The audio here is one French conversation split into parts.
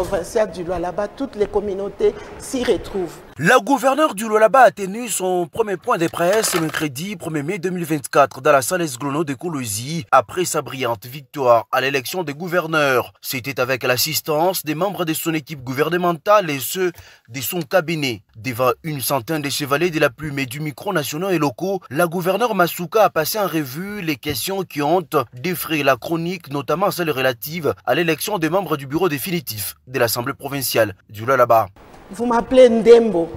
provinciale du Lualaba, toutes les communautés s'y retrouvent. La gouverneure du Lualaba a tenu son premier point de presse mercredi 1er mai 2024 dans la salle Esglono de Koulouzi après sa brillante victoire à l'élection des gouverneurs. C'était avec l'assistance des membres de son équipe gouvernementale et ceux de son cabinet. Devant une centaine de chevaliers de la plume et du micro nationaux et locaux, la gouverneure Masuka a passé en revue les questions qui ont défrayé la chronique, notamment celles relatives à l'élection des membres du bureau définitif de l'Assemblée provinciale du Lualaba. Vous m'appelez Ndembo.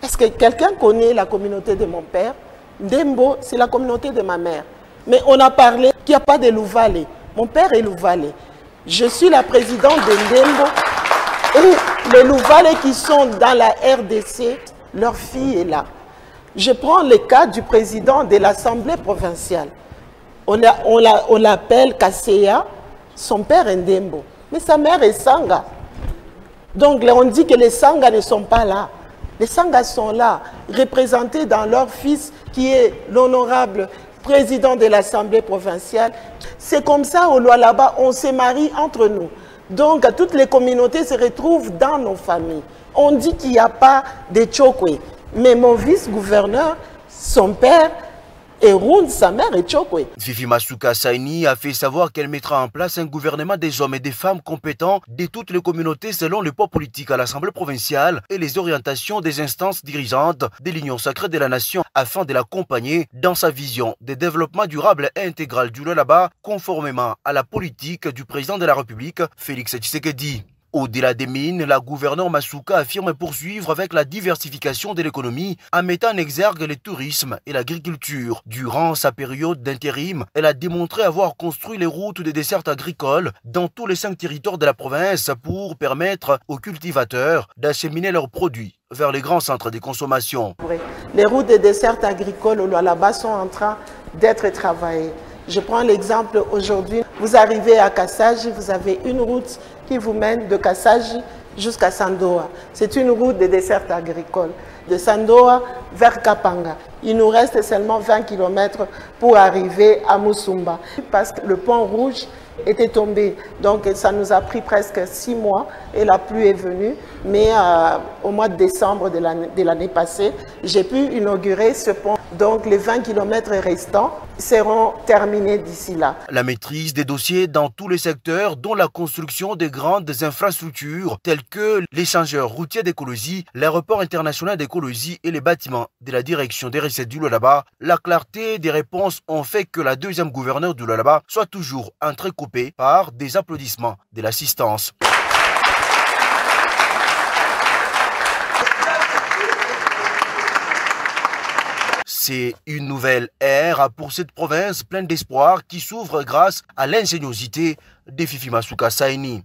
Est-ce que quelqu'un connaît la communauté de mon père? Ndembo, c'est la communauté de ma mère. Mais on a parlé qu'il n'y a pas de Louvale. Mon père est Louvale. Je suis la présidente de Ndembo. Et les Louvale qui sont dans la RDC, leur fille est là. Je prends le cas du président de l'Assemblée provinciale. On l'appelle Kasseya. Son père est Ndembo. Mais sa mère est Sanga. Donc on dit que les Sangas ne sont pas là. Les Sangas sont là, représentés dans leur fils qui est l'honorable président de l'Assemblée provinciale. C'est comme ça au Lualaba, on se marie entre nous. Donc toutes les communautés se retrouvent dans nos familles. On dit qu'il n'y a pas de Tchokwe. Mais mon vice-gouverneur, son père, et Round, sa mère est Tchokwe. Fifi Masuka Saini a fait savoir qu'elle mettra en place un gouvernement des hommes et des femmes compétents de toutes les communautés selon le poids politique à l'Assemblée provinciale et les orientations des instances dirigeantes de l'Union sacrée de la nation afin de l'accompagner dans sa vision de développement durable et intégral du Lualaba conformément à la politique du président de la République, Félix Tshisekedi. Au-delà des mines, la gouverneure Masuka affirme poursuivre avec la diversification de l'économie en mettant en exergue le tourisme et l'agriculture. Durant sa période d'intérim, elle a démontré avoir construit les routes des dessertes agricoles dans tous les 5 territoires de la province pour permettre aux cultivateurs d'acheminer leurs produits vers les grands centres de consommation. Les routes des dessertes agricoles au Lualaba sont en train d'être travaillées. Je prends l'exemple aujourd'hui, vous arrivez à Kassaji, vous avez une route qui vous mène de Kassaji jusqu'à Sandoa. C'est une route de dessert agricole. De Sandoa vers Kapanga. Il nous reste seulement 20 km pour arriver à Musumba. Parce que le pont rouge était tombé. Donc ça nous a pris presque 6 mois et la pluie est venue. Mais au mois de décembre de l'année passée, j'ai pu inaugurer ce pont. Donc les 20 km restants seront terminés d'ici là. La maîtrise des dossiers dans tous les secteurs, dont la construction des grandes infrastructures telles que l'échangeur routier d'écologie, l'aéroport international d'écologie et les bâtiments de la direction des recettes du Lualaba, la clarté des réponses ont fait que la deuxième gouverneure du Lualaba soit toujours entrecoupée par des applaudissements de l'assistance. C'est une nouvelle ère pour cette province pleine d'espoir qui s'ouvre grâce à l'ingéniosité de Fifi Masuka Saini.